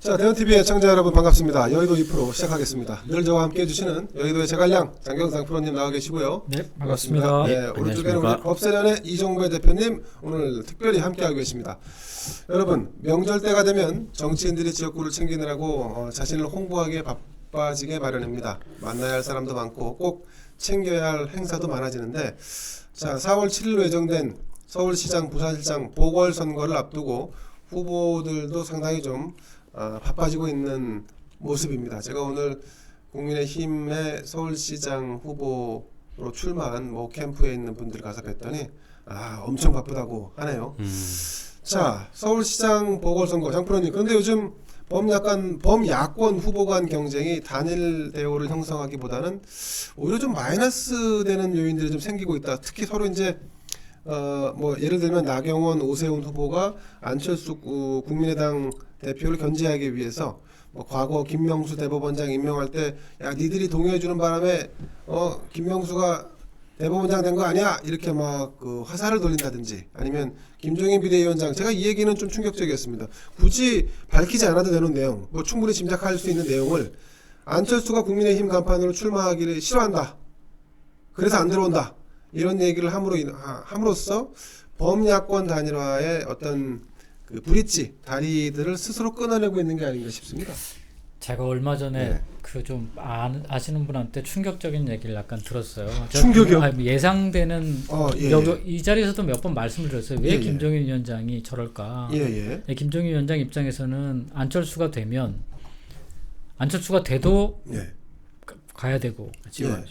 자, 대원TV 애청자 여러분 반갑습니다. 여의도 2프로 시작하겠습니다. 늘 저와 함께 해주시는 여의도의 제갈량 장경상 프로님 나와 계시고요. 네, 반갑습니다. 네, 오른쪽에는 우리 법세련의 이종배 대표님 오늘 특별히 함께하고 계십니다. 여러분, 명절 때가 되면 정치인들이 지역구를 챙기느라고 자신을 홍보하기에 바빠지게 마련입니다. 만나야 할 사람도 많고 꼭 챙겨야 할 행사도 많아지는데, 자, 4월 7일로 예정된 서울시장, 부산시장 보궐선거를 앞두고 후보들도 상당히 좀 바빠지고 있는 모습입니다. 제가 오늘 국민의힘의 서울시장 후보로 출마한 모 캠프에 있는 분들 가서 뵀더니 엄청 바쁘다고 하네요. 자, 서울시장 보궐선거 장프로님, 그런데 요즘 범야권 후보 간 경쟁이 단일 대우를 형성하기보다는 오히려 좀 마이너스 되는 요인들이 좀 생기고 있다. 특히 서로 이제 뭐 예를 들면 나경원, 오세훈 후보가 안철수 국민의당 대표를 견제하기 위해서 뭐 과거 김명수 대법원장 임명할 때 야 니들이 동의해주는 바람에 김명수가 대법원장 된 거 아니야 이렇게 막 화살을 돌린다든지, 아니면 김종인 비대위원장, 제가 이 얘기는 좀 충격적이었습니다. 굳이 밝히지 않아도 되는 내용, 뭐 충분히 짐작할 수 있는 내용을 안철수가 국민의힘 간판으로 출마하기를 싫어한다, 그래서 안 들어온다, 이런 얘기를 함으로써 범야권 단일화의 어떤 그 브릿지, 다리들을 스스로 끊어내고 있는 게 아닌가 싶습니다. 제가 얼마 전에 네. 그 좀 아시는 분한테 충격적인 얘기를 약간 들었어요. 충격이요? 예상되는 예. 이 자리에서도 몇 번 말씀을 드렸어요. 왜 예. 김종인 위원장이 저럴까? 예. 김종인 위원장 입장에서는 안철수가 돼도 예. 가야 되고 예.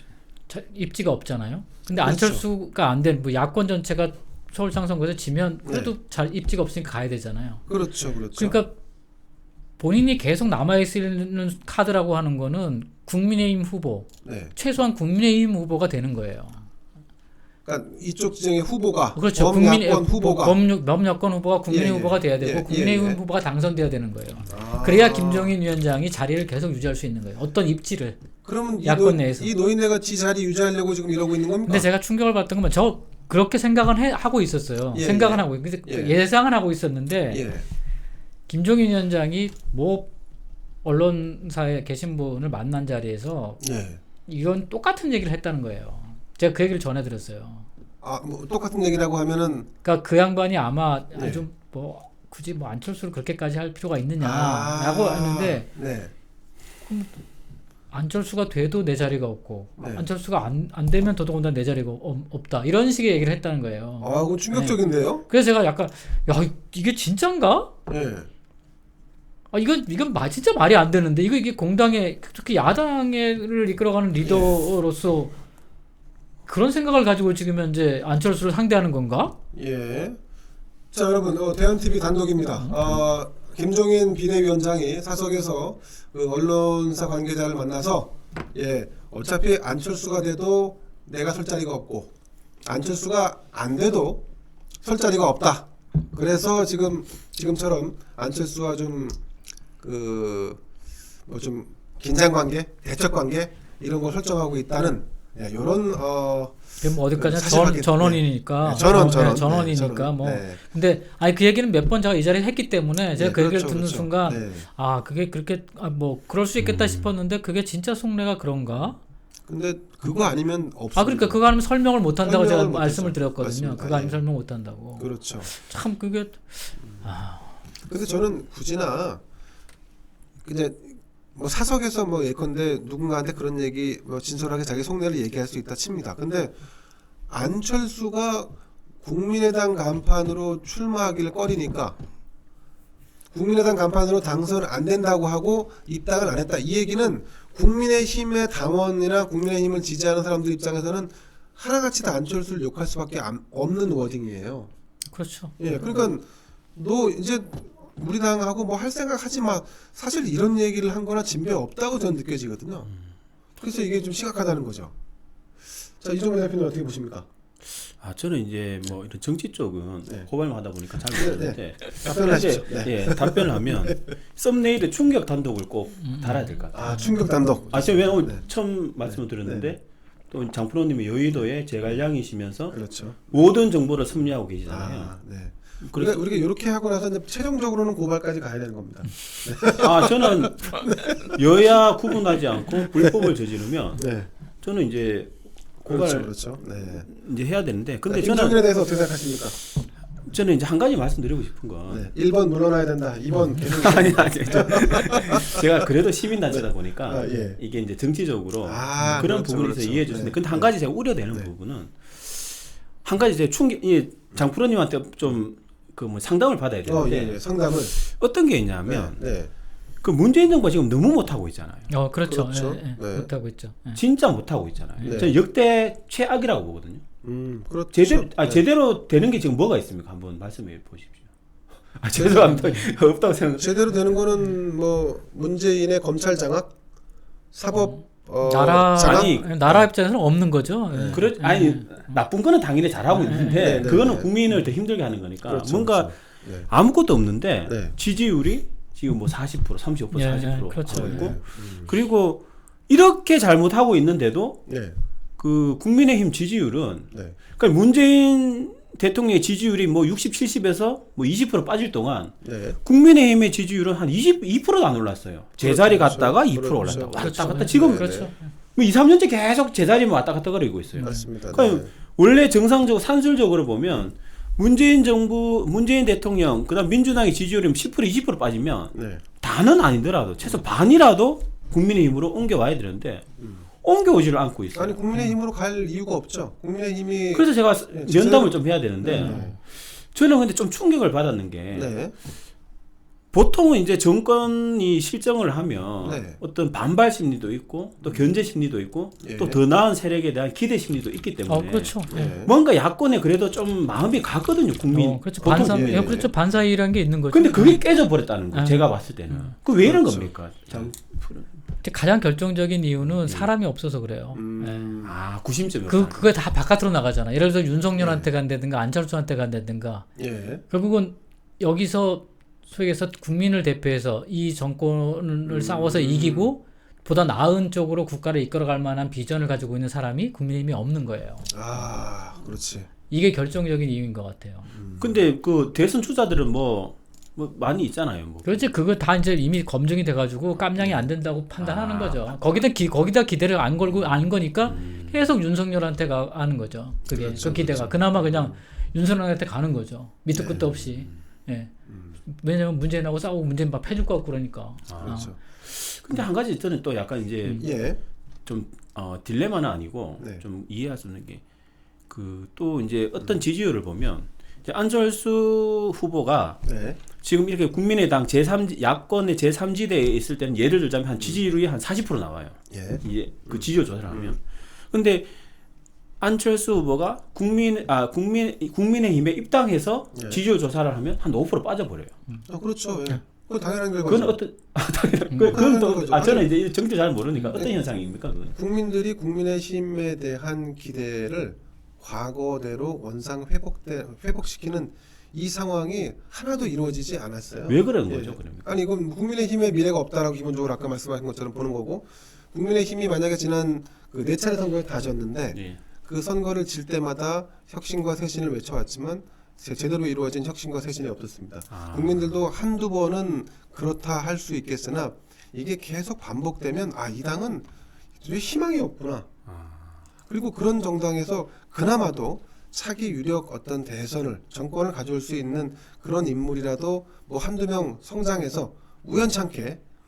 입지가 없잖아요. 근데 그렇죠. 안철수가 안 된, 뭐 야권 전체가 서울시장 선거에서 지면 그래도 잘 입지가 없으니까 가야 되잖아요. 그렇죠. 그러니까 본인이 계속 남아있는 카드라고 하는 거는 국민의힘 후보, 네. 최소한 국민의힘 후보가 되는 거예요. 그러니까 이쪽 지정의 후보가, 그렇죠. 범야권 후보가, 범야권 후보가 국민의힘 후보가 돼야 되고 국민의힘 후보가 당선돼야 되는 거예요. 그래야 김종인 위원장이 자리를 계속 유지할 수 있는 거예요. 어떤 입지를. 그러면 야권 내에서. 이 노인네가 지 자리 유지하려고 지금 이러고 있는 겁니까? 근데 제가 충격을 받던 건 그렇게 생각은 하고 있었어요. 생각은 하고, 근데 예상은 하고 있었는데 김종인 위원장이 뭐 언론사에 계신 분을 만난 자리에서 이건 똑같은 얘기를 했다는 거예요. 제가 그 얘기를 전해드렸어요. 뭐 똑같은 얘기라고 하면은, 그러니까 그 양반이 아마 좀 뭐 굳이 뭐 안철수를 그렇게까지 할 필요가 있느냐라고 하는데, 그럼 안철수가 돼도 내 자리가 없고 안철수가 안 되면 더더군다나 내 자리가 없다, 이런 식의 얘기를 했다는 거예요. 그건 충격적인데요? 그래서 제가 약간 이게 진짠가? 이건 진짜 말이 안 되는데, 이게 공당의, 특히 야당을 이끌어가는 리더로서 그런 생각을 가지고 지금 현재 안철수를 상대하는 건가? 자, 여러분, 대한TV 단독입니다. 김종인 비대위원장이 사석에서 그 언론사 관계자를 만나서 어차피 안철수가 돼도 내가 설 자리가 없고 안철수가 안 돼도 설 자리가 없다, 그래서 지금처럼 안철수와 좀 좀 긴장 관계, 대척 관계 이런 걸 설정하고 있다는 이런 뭐 어디까지나 전원이니까. 전원이니까. 근데 그 얘기는 몇 번 제가 이 자리에 했기 때문에 제가 그 얘기를 듣는 순간 그게 그렇게 뭐 그럴 수 있겠다 싶었는데, 그게 진짜 속내가 그런가? 근데 그거 아니면 없어요. 그러니까 그거 아니면 설명을 못 한다고 제가 말씀을 못하죠. 드렸거든요. 맞습니다. 그거 아니면 설명 못 한다고. 그렇죠. 참 그게 그래서 저는 굳이나 이제 뭐 사석에서 뭐 예컨대 누군가한테 그런 얘기, 뭐 진솔하게 자기 속내를 얘기할 수 있다 칩니다. 근데 안철수가 국민의당 간판으로 출마하기를 꺼리니까 국민의당 간판으로 당선 안 된다고 하고 입당을 안 했다, 이 얘기는 국민의힘의 당원이나 국민의힘을 지지하는 사람들 입장에서는 하나같이 다 안철수를 욕할 수밖에 없는 워딩이에요. 그렇죠. 그러니까 너 이제 우리 당하고 뭐 할 생각 하지 마, 사실 이런 얘기를 한 거나 진배 없다고 저는 느껴지거든요. 그래서 이게 좀 심각하다는 거죠. 자, 이종배 대표님 어떻게 보십니까? 저는 이제 뭐 이런 정치 쪽은 고발만 하다 보니까 잘 모르는데 답변을 하십시오. 답변을 하면 썸네일에 충격 단독을 꼭 달아야 될 것 같아요. 충격 단독. 제가 오늘 처음 말씀을 드렸는데 또 장프로님이 여의도에 제갈량이시면서 그렇죠. 모든 정보를 섭리하고 계시잖아요. 우리가 이렇게 하고 나서 이제 최종적으로는 고발까지 가야 되는 겁니다. 저는 여야 구분하지 않고 불법을 저지르면 네. 저는 이제 고발 그렇죠. 네. 이제 해야 되는데 근데 김종인에 대해서 어떻게 생각하십니까? 저는 이제 한 가지 말씀드리고 싶은 건 네. 1번 물러나야 된다. 2번 계속 아니 제가 그래도 시민단체다 보니까 예. 이게 이제 정치적으로 아, 그런 그렇죠, 부분에서 그렇죠. 이해해 주시는데 네. 근데 한 가지 제가 우려되는 네. 부분은 한 가지 제가 장프로님한테 좀 그 뭐 상담을 받아야 되는데 예. 상담을 어떤 게 있냐면 네. 그 문재인 정부가 지금 너무 못하고 있잖아요. 그렇죠. 그렇죠. 예, 예. 네. 못하고 있죠. 예. 진짜 못하고 있잖아요. 네. 저는 역대 최악이라고 보거든요. 그렇죠. 네. 제대로 되는 게 지금 뭐가 있습니까? 한번 말씀해 보십시오. 죄송합니다. 없다고 생각. 제대로 되는 거는 뭐 문재인의 검찰 장악, 사법 나라 장악, 나라 입장에서는 없는 거죠. 예. 아니 나쁜 거는 당연히 잘하고 있는데 네, 네, 그거는 네. 국민을 더 힘들게 하는 거니까 그렇죠, 뭔가 그렇죠. 네. 아무것도 없는데 네. 지지율이 지금 뭐 40%, 35%, 예, 40% 그렇죠. 하고 있고 네. 그리고 이렇게 잘못하고 있는데도 네. 그 국민의힘 지지율은 네. 그러니까 문재인 대통령의 지지율이 뭐 60, 70에서 뭐 20% 빠질 동안 네. 국민의힘의 지지율은 한 22%도 안 올랐어요. 제자리 그렇죠. 갔다가 2% 그렇죠. 올랐다. 왔다 그렇죠. 갔다 네. 지금 그렇죠. 뭐 2, 3년째 계속 제자리만 왔다 갔다 거리고 있어요. 맞습니다. 그러니까 네. 원래 정상적으로 산술적으로 보면 문재인 정부, 문재인 대통령, 그다음 민주당의 지지율이 10%, 20% 빠지면 네. 다는 아니더라도 최소 반이라도 국민의힘으로 옮겨와야 되는데 옮겨오지를 않고 있어요. 아니 국민의힘으로 갈 이유가 없죠. 국민의힘이 그래서 제가 네, 면담을 좀 해야 되는데 네. 저는 근데 좀 충격을 받았는 게 네. 보통은 이제 정권이 실정을 하면 네. 어떤 반발 심리도 있고 또 견제 심리도 있고 예. 또 더 나은 세력에 대한 기대 심리도 있기 때문에 그렇죠. 예. 네. 뭔가 야권에 그래도 좀 마음이 갔거든요 국민. 그렇죠. 보통. 반사, 예, 예. 그렇죠. 반사이라는 게 있는 거죠. 근데 그게 깨져 버렸다는 거예요. 아. 제가 봤을 때는. 그 왜 이런 그렇죠. 겁니까? 참. 이제 가장 결정적인 이유는 사람이 없어서 그래요. 예. 아 구심점이 그거 다 바깥으로 나가잖아. 예를 들어 윤석열한테 간다든가 안철수한테 간다든가. 예. 결국은 여기서 소위 해서 국민을 대표해서 이 정권을 싸워서 이기고 보다 나은 쪽으로 국가를 이끌어갈 만한 비전을 가지고 있는 사람이 국민의힘이 없는 거예요. 아, 그렇지. 이게 결정적인 이유인 것 같아요. 근데 그 대선 주자들은 뭐 많이 있잖아요. 뭐. 그렇지, 그거 다 이제 이미 검증이 돼가지고 깜냥이 안 된다고 판단하는 거죠. 거기다 기대를 안 걸고 안 거니까 계속 윤석열한테 가는 거죠. 그게 그렇죠, 그 기대가 그렇죠. 그나마 그냥 윤석열한테 가는 거죠. 밑도 끝도 없이. 예. 왜냐면 문재인하고 싸우고 문재인 막 패줄 것 같고 그러니까. 그렇죠. 근데 한 가지 저는 또 약간 이제 예. 좀 딜레마는 아니고 네. 좀 이해할 수 있는 게 그 또 이제 어떤 지지율을 보면 이제 안철수 후보가 네. 지금 이렇게 국민의당 야권의 제3지대에 있을 때는 예를 들자면 한 지지율이 한 40% 나와요. 예. 이제 그 지지율 조사를 하면. 근데 안철수 후보가 국민의힘에 입당해서 예. 지지율 조사를 하면 한 5% 빠져버려요. 그렇죠. 예. 그건 당연한 결과죠. 그건 어떤 그건 또 거죠. 저는 이제 정치 잘 모르니까 어떤 현상입니까? 그건? 국민들이 국민의힘에 대한 기대를 과거대로 원상 회복시키는 이 상황이 하나도 이루어지지 않았어요. 왜 그런 예. 거죠, 그러면? 아니 이건 국민의힘의 미래가 없다라고 기본적으로 아까 말씀하신 것처럼 보는 거고 국민의힘이 만약에 지난 그 4차례 선거에 다 졌는데 예. 그 선거를 질 때마다 혁신과 쇄신을 외쳐왔지만 제대로 이루어진 혁신과 쇄신이 없었습니다. 국민들도 한두 번은 그렇다 할 수 있겠으나 이게 계속 반복되면 이 당은 왜 희망이 없구나. 그리고 그런 정당에서 그나마도 차기 유력 어떤 대선을 정권을 가져올 수 있는 그런 인물이라도 뭐 한두 명 성장해서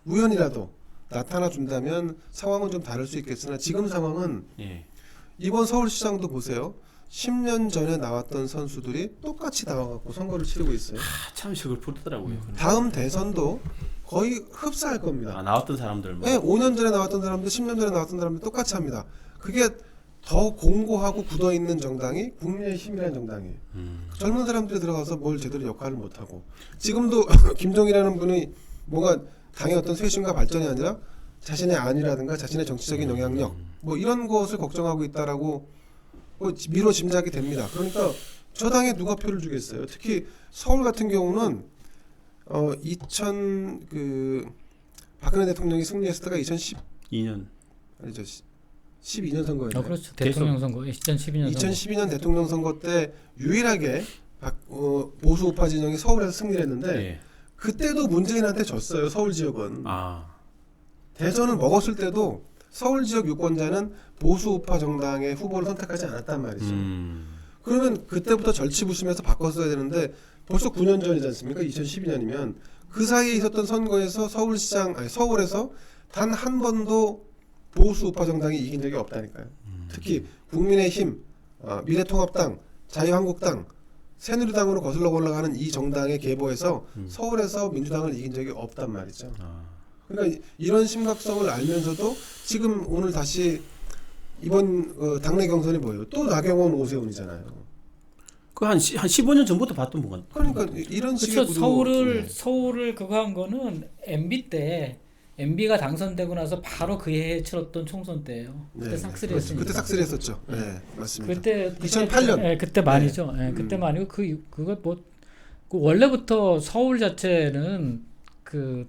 우연이라도 나타나 준다면 상황은 좀 다를 수 있겠으나 지금 상황은 예. 이번 서울시장도 보세요. 10년 전에 나왔던 선수들이 똑같이 나와갖고 선거를 치르고 있어요. 참 식을 부르더라고요. 다음 대선도 거의 흡사할 겁니다. 나왔던 사람들 뭐. 네, 5년 전에 나왔던 사람들, 10년 전에 나왔던 사람들 똑같이 합니다. 그게 더 공고하고 굳어있는 정당이 국민의힘이라는 정당이에요. 젊은 사람들이 들어가서 뭘 제대로 역할을 못하고 지금도 김종이라는 분이 뭔가 당의 어떤 쇄신과 발전이 아니라 자신의 안이라든가 자신의 정치적인 영향력 뭐 이런 것을 걱정하고 있다라고 미뤄 짐작이 됩니다. 그러니까 저 당에 누가 표를 주겠어요. 특히 서울 같은 경우는 박근혜 대통령이 승리했을 때가 2년. 아니죠. 12년 선거였나요? 그렇죠. 대통령 선거 2012년 선거. 2012년 대통령 선거 때 유일하게 보수 우파 진영이 서울에서 승리를 했는데 네. 그때도 문재인한테 졌어요. 서울 지역은. 아. 대전을 먹었을 때도 서울 지역 유권자는 보수 우파 정당의 후보를 선택하지 않았단 말이죠. 그러면 그때부터 절치부심해서 바꿨어야 되는데 벌써 9년 전이지 않습니까? 2012년이면 그 사이에 있었던 선거에서 서울에서 단 한 번도 보수 우파 정당이 이긴 적이 없다니까요. 특히 국민의힘, 미래통합당, 자유한국당, 새누리당으로 거슬러 올라가는 이 정당의 계보에서 서울에서 민주당을 이긴 적이 없단 말이죠. 그러니까 이런 심각성을 알면서도 지금 오늘 다시 이번 당내 경선이 뭐예요? 또 나경원 오세훈이잖아요. 그 한 15년 전부터 봤던 분 같아요. 그러니까 이런 식의 그렇죠. 서울을 그거 한 거는 MB 때 MB가 당선되고 나서 바로 그 해에 치렀던 총선 때예요. 그때 삭스리 했습니다. 그때 삭스리 했었죠. 네, 맞습니다. 그때 2008년. 네, 그때 말이죠. 네, 그때 말이고 그거 뭐 그 원래부터 서울 자체는 그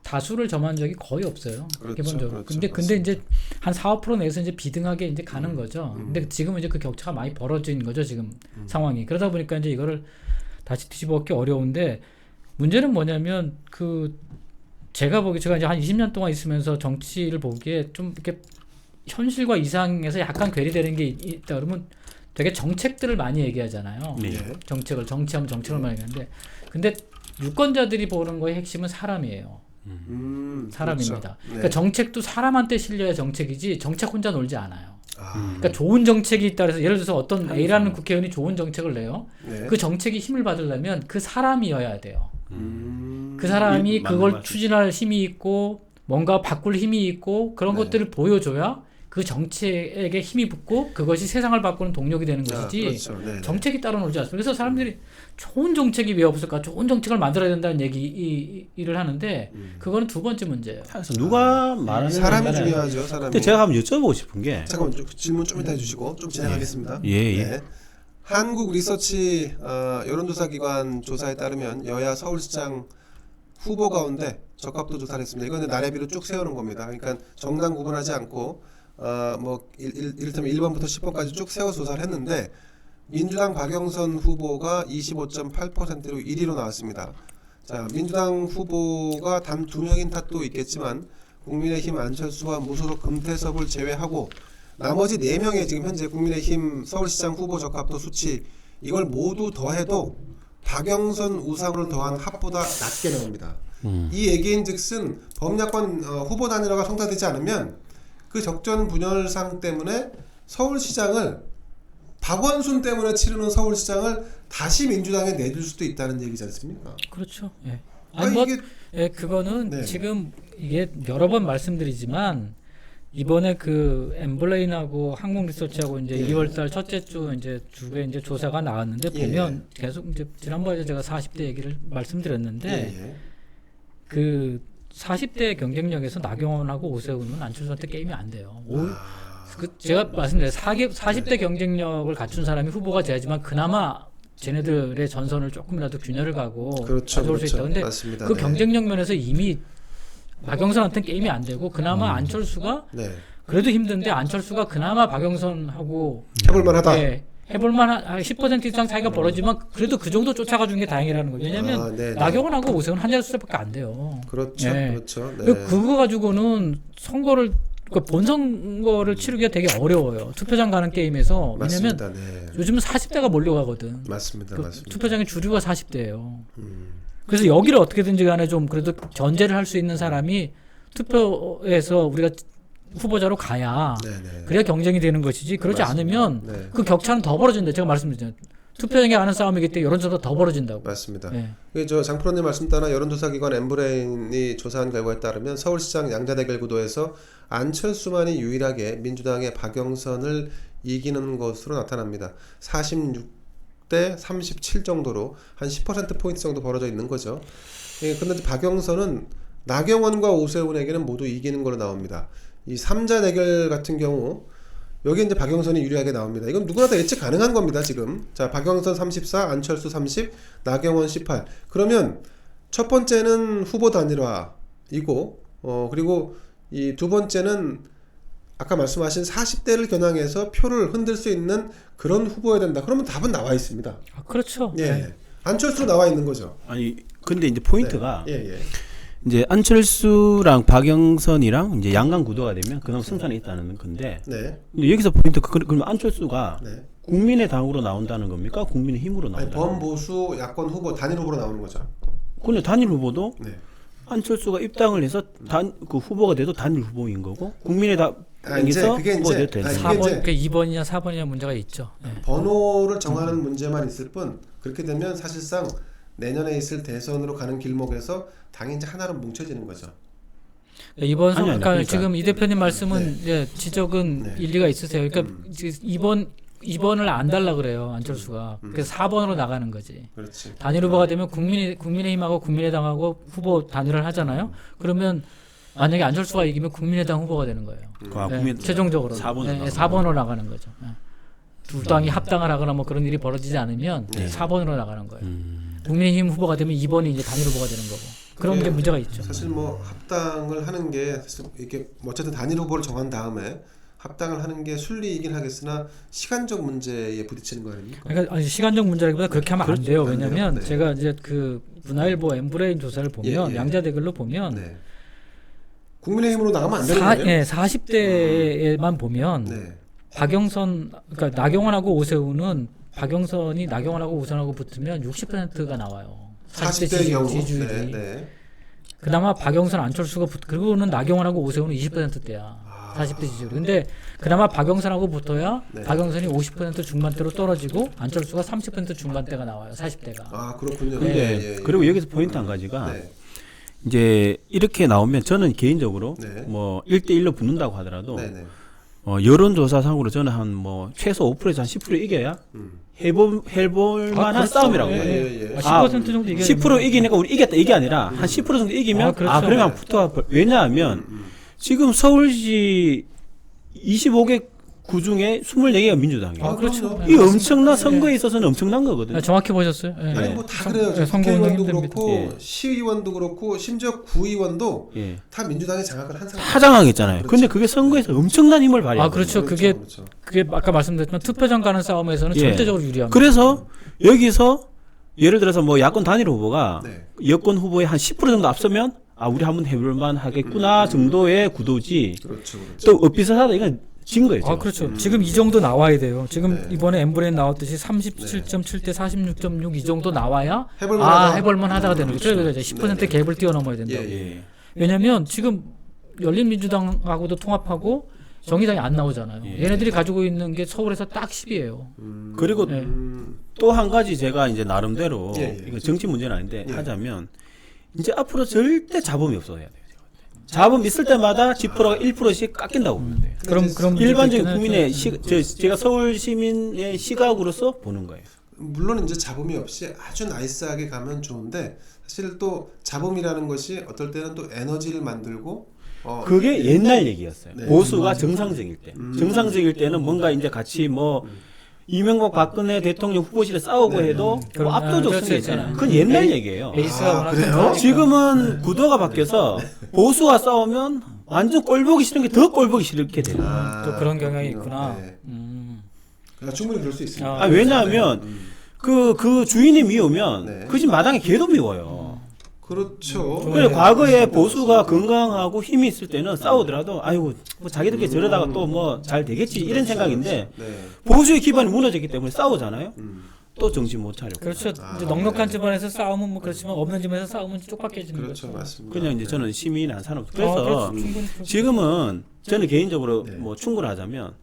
다수를 점한 적이 거의 없어요. 그렇죠, 기본적으로. 그렇죠, 근데 이제 한 4~5% 내에서 이제 비등하게 이제 가는 거죠. 근데 지금은 이제 그 격차가 많이 벌어진 거죠, 지금 상황이. 그러다 보니까 이제 이거를 다시 뒤집어먹기 어려운데 문제는 뭐냐면 제가 이제 한 20년 동안 있으면서 정치를 보기에 좀 이렇게 현실과 이상에서 약간 괴리되는 게 있다 그러면 되게 정책들을 많이 얘기하잖아요. 네. 정치하면 정책을 많이 얘기하는데 근데 유권자들이 보는 거의 핵심은 사람이에요. 사람입니다. 그렇죠. 네. 그러니까 정책도 사람한테 실려야 정책이지 정책 혼자 놀지 않아요. 아, 그러니까 좋은 정책이 있다 그래서 예를 들어서 어떤 A라는 국회의원이 좋은 정책을 내요. 네. 그 정책이 힘을 받으려면 그 사람이어야 돼요. 음, 그 사람이 맞는 그걸 말씀. 추진할 힘이 있고 뭔가 바꿀 힘이 있고 그런 네. 것들을 보여줘야 그 정책에 힘이 붙고 그것이 세상을 바꾸는 동력이 되는 것이지 그렇죠. 네, 네. 정책이 따로 놀지 않습니다. 그래서 사람들이 좋은 정책이 왜 없을까? 좋은 정책을 만들어야 된다는 일을 하는데 그거는 두 번째 문제예요. 그래서 누가 말하는 사람이 거냐면 중요하죠. 사람이. 근데 제가 한번 여쭤보고 싶은 게 잠깐만 질문 좀 이따 해주시고 좀 진행하겠습니다. 예. 네. 한국 리서치 여론조사 기관 조사에 따르면 여야 서울시장 후보 가운데 적합도 조사를 했습니다. 이거는 나래비로 쭉 세우는 겁니다. 그러니까 정당 구분하지 않고 이를테면 1번부터 10번까지 쭉 세워 조사를 했는데 민주당 박영선 후보가 25.8%로 1위로 나왔습니다. 자, 민주당 후보가 단 2명인 탓도 있겠지만 국민의힘 안철수와 무소속 금태섭을 제외하고 나머지 4명의 지금 현재 국민의힘 서울시장 후보 적합도 수치 이걸 모두 더해도 박영선 우상호를 더한 합보다 낮게 나옵니다. 이 얘기인즉슨 범야권 후보 단일화가 성사되지 않으면 그 적전 분열상 때문에 서울시장을 박원순 때문에 치르는 서울시장을 다시 민주당에 내줄 수도 있다는 얘기지 않습니까? 그렇죠. 예. 아니, 이게 그거는 네. 지금 이게 여러 번 말씀드리지만 이번에 그 엠블레인하고 한국리서치하고 이제 예. 2월달 첫째 주 이제 주에 이제 조사가 나왔는데 예. 보면 계속 이제 지난번에 제가 40대 얘기를 말씀드렸는데 예. 그 40대 경쟁력에서 나경원하고 오세훈은 안철수한테 게임이 안 돼요. 제가 말씀드린 40대 경쟁력을 갖춘 사람이 후보가 돼야지만 그나마 쟤네들의 전선을 조금이라도 균열을 가고 그렇죠, 가져올 수 있다. 근데 맞습니다. 그 네. 경쟁력 면에서 이미 박영선한테는 게임이 안 되고 그나마 안철수가 네. 그래도 힘든데 안철수가 그나마 박영선하고 해볼만하다. 네, 해볼만한 10% 이상 차이가 벌어지면 그래도 그 정도 쫓아가 주는 게 다행이라는 거예요. 왜냐하면 네, 네. 나경원하고 오세훈 한 자릿수밖에 안 돼요. 그렇죠, 네. 그렇죠. 네. 그거 가지고는 선거를 본선거를 치르기가 되게 어려워요. 투표장 가는 게임에서. 왜냐면 맞습니다. 네. 요즘은 40대가 몰려가거든. 맞습니다, 그 맞습니다. 투표장의 주류가 40대예요. 그래서 여기를 어떻게든지 간에 좀 그래도 견제를 할 수 있는 사람이 투표에서 우리가 후보자로 가야 네, 네. 그래야 경쟁이 되는 것이지 그러지 맞습니다. 않으면 네. 그 격차는 더 벌어진다. 제가 말씀드렸잖아요. 투표장에 가는 싸움이기 때문에 여론조사가 더 벌어진다고. 맞습니다. 네. 저 장프로님 말씀 따라 여론조사기관 엠브레인이 조사한 결과에 따르면 서울시장 양자대결 구도에서 안철수만이 유일하게 민주당의 박영선을 이기는 것으로 나타납니다. 46대 37 정도로 한 10%포인트 정도 벌어져 있는 거죠. 그런데 박영선은 나경원과 오세훈에게는 모두 이기는 걸로 나옵니다. 이 3자 대결 같은 경우 여기 이제 박영선이 유리하게 나옵니다. 이건 누구나 다 예측 가능한 겁니다, 지금. 자, 박영선 34, 안철수 30, 나경원 18. 그러면 첫 번째는 후보 단일화이고, 그리고 이 두 번째는 아까 말씀하신 40대를 겨냥해서 표를 흔들 수 있는 그런 후보여야 된다. 그러면 답은 나와 있습니다. 아, 그렇죠. 예. 네. 안철수로 나와 있는 거죠. 아니 근데 이제 포인트가 네. 예. 이제 안철수랑 박영선이랑 이제 양강 구도가 되면 그나마 승산이 있다는 건데 네. 근데 여기서 포인트 그러면 안철수가 네. 국민의당으로 나온다는 겁니까? 국민의힘으로 아니, 나온다는 겁니까? 범보수 야권 후보 단일 후보로 나오는 거죠. 근데 단일 후보도 네. 안철수가 입당을 해서 그 후보가 돼도 단일 후보인 거고 국민의당에서 그게 후보가 이제 돼도 되는 아니, 거고. 그게 4번, 그 2번이냐 4번이냐 문제가 있죠. 네. 번호를 정하는 문제만 있을 뿐 그렇게 되면 사실상 내년에 있을 대선으로 가는 길목에서 당이 이제 하나로 뭉쳐지는 거죠. 이번 아니, 그러니까 그러니까. 지금 이 대표님 말씀은 이제 지적은 네. 일리가 있으세요. 그러니까 2번을 안 달라 그래요 안철수가. 그래서 4번으로 나가는 거지. 그렇지. 단일 후보가 되면 국민의힘하고 국민의당하고 후보 단일을 하잖아요. 그러면 만약에 안철수가 이기면 국민의당 후보가 되는 거예요. 아, 네, 국민 최종적으로 4번으로 네, 나가는 4번으로 나가는 거죠. 네. 두 당이 합당을 하거나 뭐 그런 일이 벌어지지 않으면 4번으로 나가는 거예요. 국민의힘 후보가 되면 2번이 이제 단일 후보가 되는 거고 그런 게 문제가 있죠. 사실 뭐 합당을 하는 게 사실 이렇게 뭐 어쨌든 단일 후보를 정한 다음에 합당을 하는 게 순리이긴 하겠으나 시간적 문제에 부딪히는 거 아닙니까? 그러니까 아니, 시간적 문제라기보다 그렇게 하면 안 돼요. 안 돼요? 왜냐하면 네. 제가 이제 그 문화일보 엠브레인 조사를 보면 예. 양자 댓글로 보면 네. 국민의힘으로 나가면 안 되는 거예요? 40대에만 보면 네. 박영선 그러니까 나경원하고 오세훈은 박영선이 나경원하고 오세훈하고 붙으면 60%가 나와요. 40대 경우. 지지율이. 네. 네. 그나마 박영선 안철수가 그리고는 나경원하고 오세훈은 20%대야. 40대 지지율. 근데 그나마 박영선하고 붙어야 네. 박영선이 50% 중반대로 떨어지고 안철수가 30% 중반대가 나와요. 40대가. 아 그렇군요. 근데 그리고 여기서 포인트 한 가지가 네. 이제 이렇게 나오면 저는 개인적으로 네. 뭐 1대1로 붙는다고 하더라도 네네. 여론조사상으로 저는 한 뭐 최소 5%에서 한 10% 이겨야 해볼 만한 그렇죠. 싸움이라고 예, 봐요. 예. 10% 정도 이겨야 10% 이기니까 우리 이겼다 이게 아니라 한 10% 정도 이기면 그렇죠. 그러면 붙어. 왜냐하면 지금 서울시 25개 구 중에 24개가 민주당이에요. 아, 그렇죠. 그럼요. 이 엄청난 선거에 있어서는 엄청난 거거든요. 정확히 보셨어요? 예. 아니 뭐 다 그래요. 네, 선거 국회의원도 운동 그렇고 예. 시의원도 그렇고 심지어 구의원도 예. 다 민주당의 장악을 한 상황. 하장하겠잖아요. 그렇죠. 근데 그게 선거에서 엄청난 힘을 발휘해요. 아 그렇죠. 그게 아까 말씀드렸지만 투표장 가는 싸움에서는 예. 절대적으로 유리합니다. 그래서 여기서 예를 들어서 뭐 야권 단일 후보가 네. 여권 후보에 한 10% 정도 앞서면 아 우리 한번 해볼만 하겠구나 정도의 구도지. 그렇죠. 또 엇비슷하다 이건 진 거예요. 아 제가. 그렇죠. 지금 이 정도 나와야 돼요. 지금 네. 이번에 엠브레인 나왔듯이 37.7대 46.6 이 정도 나와야 해볼만하다. 해볼만 하다가 되는 거죠. 그래서 이제 10% 갭을 뛰어넘어야 된다고. 예. 왜냐하면 지금 열린민주당하고도 통합하고 정의당이 안 나오잖아요. 예. 얘네들이 가지고 있는 게 서울에서 딱 10이에요. 그리고 네. 또 한 가지 제가 이제 나름대로 예, 예. 이거 정치 문제는 아닌데 예. 하자면 이제 앞으로 절대 자범이 없어야 돼요. 자범 있을 때마다 지표가 1%씩 깎인다고 보면 돼요. 그럼 일반적인 문제도 국민의 있긴 제가 서울 시민의 시각으로서 보는 거예요. 물론 이제 자범이 없이 아주 나이스하게 가면 좋은데 사실 또 자범이라는 것이 어떨 때는 또 에너지를 만들고 그게 옛날 얘기였어요. 네. 보수가 정상적일 때. 정상적일 때는 뭔가 이제 같이 뭐 이명박 박근혜 대통령 후보실에 싸우고 해도 뭐 그럼, 압도적 그렇죠. 승리 있잖아요. 그건 옛날 얘기예요. 베이스가 워낙 그래요? 튼튼하니까. 지금은 구도가 바뀌어서 보수와 싸우면 완전 꼴보기 싫은 게 더 꼴보기 싫게 돼요. 또 그런 경향이 있구나. 네. 그러니까 충분히 그럴 수 있습니다. 아, 왜냐하면 그 주인이 미우면 네. 그 집 마당에 개도 미워요. 그렇죠. 그래 과거에 보수가 건강하고 힘이 있을 때는 싸우더라도 아이고 뭐 자기들끼리 저러다가 또 뭐 잘 되겠지 이런 생각인데 네. 보수의 기반이 무너졌기 때문에 싸우잖아요. 또 정신 못 차려. 그렇죠. 이제 넉넉한 집안에서 싸우면 뭐 그렇지만 없는 집에서 싸우면 쪽박해지는 그렇죠, 거죠. 맞습니다. 그냥 이제 저는 시민이 안 사는 그래서 그렇죠. 충분히 그렇죠. 지금은 저는 개인적으로 네. 뭐 충고를 하자면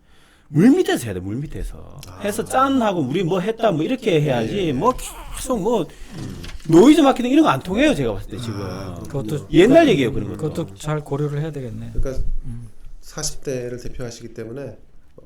물 밑에서 해야 돼, 물 밑에서. 해서 짠하고 우리 뭐 했다 뭐 이렇게 해야지 뭐 계속 뭐 노이즈 마케팅 이런 거 안 통해요, 제가 봤을 때 지금. 그것도 옛날 얘기예요, 그런 거. 그것도 잘 고려를 해야 되겠네. 그러니까 40대를 대표하시기 때문에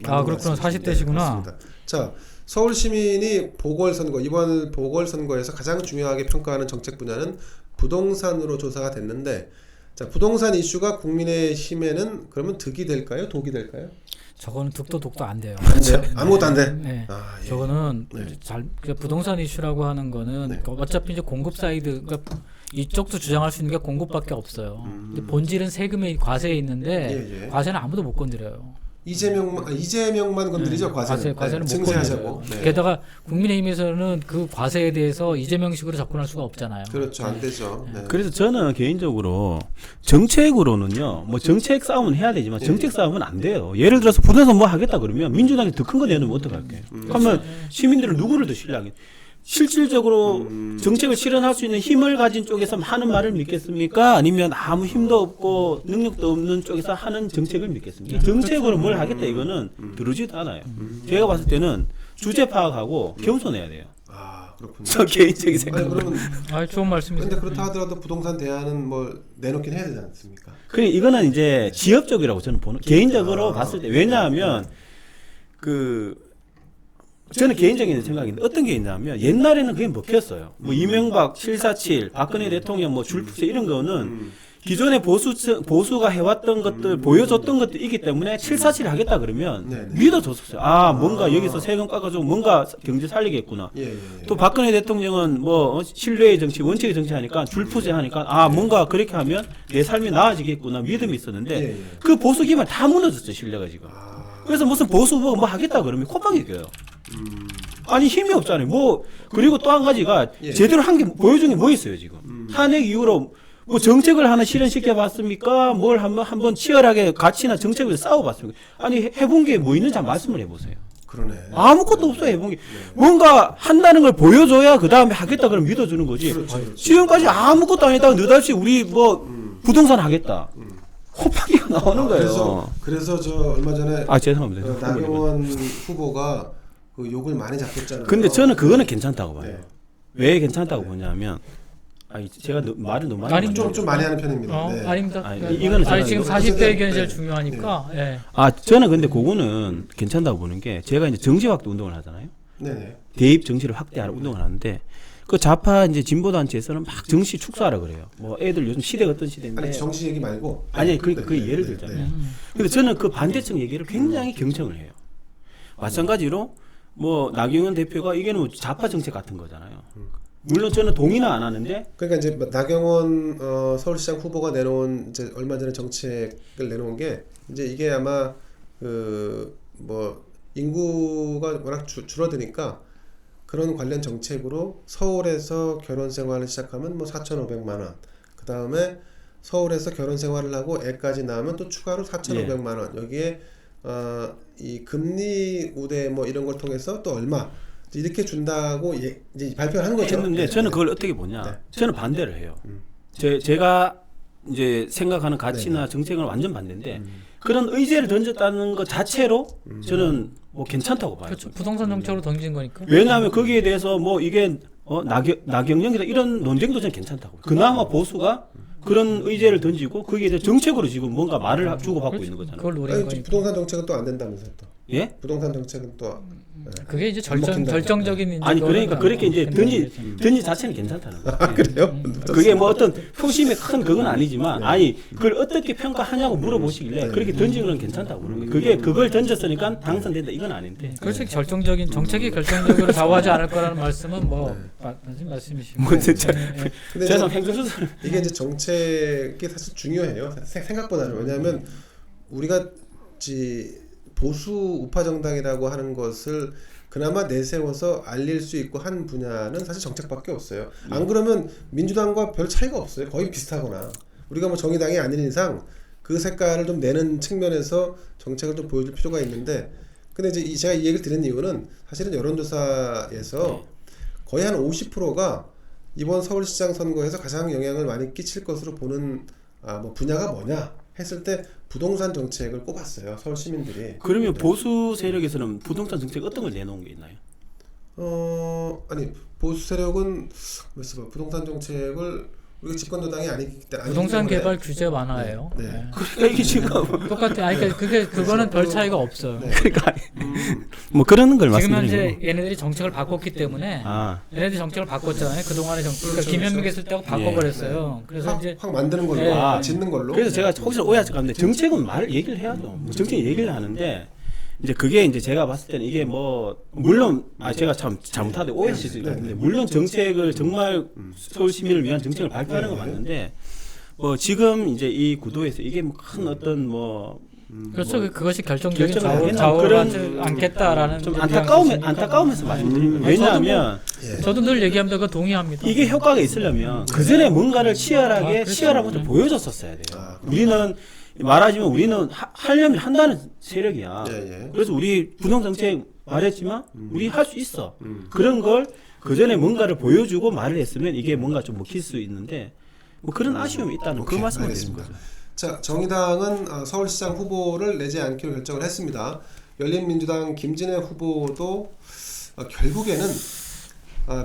아, 그렇구나. 40대 시구나. 자, 서울 시민이 보궐선거 이번 보궐선거에서 가장 중요하게 평가하는 정책 분야는 부동산으로 조사가 됐는데, 자 부동산 이슈가 국민의힘에는 그러면 득이 될까요, 독이 될까요? 저거는 독도 안 돼요. 안 돼요? 아무것도 안 돼. 네. 아, 예. 저거는 네. 그러니까 부동산 이슈라고 하는 거는 네. 어차피 이제 공급 사이드 그러니까 이쪽도 주장할 수 있는 게 공급밖에 없어요. 근데 본질은 세금의 과세에 있는데 예. 과세는 아무도 못 건드려요. 이재명만 건드리죠. 과세는 과세는 못 증세하자고. 건드려요. 게다가 국민의힘에서는 그 과세에 대해서 이재명식으로 접근할 수가 없잖아요. 그렇죠. 안 되죠. 네. 그래서 저는 개인적으로 정책으로는요, 뭐 정책 싸움은 해야 되지만 정책 싸움은 안 돼요. 예를 들어서 부동산 뭐 하겠다 그러면 민주당이 더 큰 거 내놓으면 어떡할게요? 그러면 시민들은 누구를 더 신뢰하겠어요? 실질적으로 정책을 실현할 수 있는 힘을 가진 쪽에서 하는 말을 믿겠습니까? 아니면 아무 힘도 없고 능력도 없는 쪽에서 하는 정책을 믿겠습니까? 정책으로 뭘 하겠다 이거는 들어지도 않아요. 제가 봤을 때는 주제 파악하고 겸손해야 돼요. 아 그렇군요. 저 개인적인 아니, 생각. 그러면 좋은 말씀이세요. 근데 그렇다 하더라도 부동산 대안은 뭐 내놓긴 해야 되지 않습니까? 그래 이거는 이제 지역적이라고 저는 보는 개인적으로 봤을 때 왜냐하면 저는 개인적인 생각인데 어떤 게 있냐면 옛날에는 그게 먹혔어요. 뭐 이명박 747 박근혜 대통령 뭐 줄푸세 이런 거는 기존의 보수가 해왔던 것들 보여줬던 것들이기 때문에 747 하겠다 그러면 믿어줬었어요. 아 뭔가 여기서 세금 깎아주고 뭔가 경제 살리겠구나. 또 박근혜 대통령은 뭐 신뢰의 정치 원칙의 정치 하니까 줄푸세 하니까 아 뭔가 그렇게 하면 내 삶이 나아지겠구나 믿음이 있었는데 그 보수 기반 다 무너졌죠 신뢰가 지금. 그래서 무슨 보수 뭐 하겠다 그러면 콧방이 껴요. 아니 힘이 없잖아요. 뭐 그리고 또 한 가지가 제대로 한 게 보여준 게 뭐 있어요 지금? 탄핵 이후로 뭐 정책을 하나 실현시켜 봤습니까? 뭘 한번 치열하게 가치나 정책을 싸워봤습니까? 아니 해본 게 뭐 있는지 한번 말씀을 해보세요. 그러네. 아무것도 없어요 해본 게. 뭔가 한다는 걸 보여줘야 그 다음에 하겠다 그러면 믿어주는 거지. 그렇지. 지금까지 아무것도 안 했다가 느닷없이 우리 뭐 부동산 하겠다. 호빵이가 나오는 거예요. 그래서 저 얼마 전에 죄송합니다. 나경원 후보가 그 욕을 많이 잡혔잖아요. 근데 저는 그거는 괜찮다고 봐요. 네. 왜 괜찮다고 보냐면 제가 말을 너무 많이 아니, 좀 많이 하는 편입니다. 네. 아닙니다. 이거는 지금 저는 40대 의견이 제일 네. 중요하니까. 저는 근데 그거는 괜찮다고 보는 게 제가 이제 정치 확대 운동을 하잖아요. 네네. 대입 정치를 확대하는 운동을 하는데 그 좌파 이제 진보 단체에서는 막 정치 축소하라 그래요. 뭐 애들 요즘 시대가 어떤 시대인데. 아니 정치 얘기 말고. 아니 그 예를 들자면. 근데 저는 그 반대층 얘기를 굉장히 경청을 해요. 마찬가지로 뭐 나경원 대표가 이게는 뭐 좌파 정책 같은 거잖아요. 물론 저는 동의는 안 하는데. 그러니까 이제 나경원 서울시장 후보가 내놓은 이제 얼마 전에 정책을 내놓은 게 이제 이게 아마 그 뭐 인구가 워낙 줄어드니까 그런 관련 정책으로 서울에서 결혼 생활을 시작하면 뭐 4,500만 원. 그 다음에 서울에서 결혼 생활을 하고 애까지 낳으면 또 추가로 4,500만 원. 여기에 이 금리 우대 뭐 이런 걸 통해서 또 얼마 이렇게 준다고 이제 발표를 한 거죠. 했는데 저는 그걸 어떻게 보냐? 저는 반대를 해요. 제가 이제 생각하는 가치나 정책은 완전 반대인데 그런 의제를 던졌다는 것 자체로 저는 뭐 괜찮다고 봐요. 그렇죠. 부동산 정책으로 던진 거니까. 왜냐하면 거기에 대해서 뭐 이게 나경영이다 이런 논쟁도 저는 괜찮다고. 그나마 보수가 그런 의제를 던지고 거기에 대해 정책으로 지금 뭔가 말을 주고받고 있는 거잖아요. 그걸 노리는 거니까. 부동산 정책은 또 안 된다면서요 또. 예? 부동산 정책은 또. 그게 이제 결정적인 이제 아니 그러니까 거는 그렇게 이제 던지 자체는 괜찮다는 거예요. 그래요? 그게 뭐 어떤 표심의 큰 그건 아니지만 아니 그걸 어떻게 평가하냐고 물어보시길래 그렇게 던지는 건 괜찮다고 그러는 거예요. 그게 그걸 던졌으니까 당선된다 이건 아닌데. 그렇죠. 정책이 결정적으로 좌우하지 않을 거라는 말씀은 뭐 맞는 말씀이시고. 뭐 진짜 근데 죄송 행정수설 이게 이제 정책이 사실 중요해요. 생각보다는. 왜냐하면 우리가 보수 우파 정당이라고 하는 것을 그나마 내세워서 알릴 수 있고 한 분야는 사실 정책밖에 없어요. 안 그러면 민주당과 별 차이가 없어요. 거의 비슷하거나. 우리가 뭐 정의당이 아닌 이상 그 색깔을 좀 내는 측면에서 정책을 좀 보여줄 필요가 있는데, 근데 이제 제가 이 얘기를 드린 이유는 사실은 여론조사에서 거의 한 50%가 이번 서울시장 선거에서 가장 영향을 많이 끼칠 것으로 보는 뭐 분야가 뭐냐 했을 때 부동산 정책을 꼽았어요. 서울 시민들이. 그러면 보수 세력에서는 부동산 정책 어떤 걸 내놓은 게 있나요? 아니 보수 세력은 그래서 부동산 정책을 우리가 집권여당이 아니기 때문에 부동산 개발 규제 완화예요. 네. 그러니까 이게 지금 똑같아. 아니 그러니까 그거는 별 차이가 없어요. 그러니까 뭐 그런 걸 지금 말씀드리는 현재 거고. 얘네들이 정책을 바꿨기 때문에 얘네들이 정책을 바꿨잖아요. 그동안의 정책. 그러니까 김현미 했을 때하고 바꿔버렸어요. 그래서 이제 확 만드는 걸로 짓는 걸로. 그래서 제가 혹시 오해하실까 하는데 정책은 얘기를 해야죠. 뭐 정책 얘기를 하는데 이제 그게 이제 제가 봤을 때는 이게 뭐 물론 제가 참 잘못하되 오해하실 수 있는데 물론 정책을 정말 서울 시민을 위한 정책을 발표하는 건 맞는데 지금 이제 이 구도에서 이게 뭐 큰 어떤 그렇죠. 그것이 결정적인 결정을 좌우하지 그런 않겠다라는 좀 입장이신 안타까우면서 말씀드립니다. 왜냐하면 저도 늘 얘기합니다. 그거 동의합니다. 이게 효과가 있으려면 그 전에 뭔가를 치열하게 그렇죠. 치열하고 보여줬었어야 돼요. 우리는 말하자면 우리는 하려면 한다는 세력이야. 그래서 우리 부동 정책 말했지만 우리 할 수 있어. 그런 걸 그 전에 뭔가를 보여주고 말을 했으면 이게 뭔가 좀 먹힐 수 있는데 뭐 그런 아쉬움이 있다는 그 말씀을 드리는 거죠. 자, 정의당은 서울시장 후보를 내지 않기로 결정을 했습니다. 열린민주당 김진애 후보도 결국에는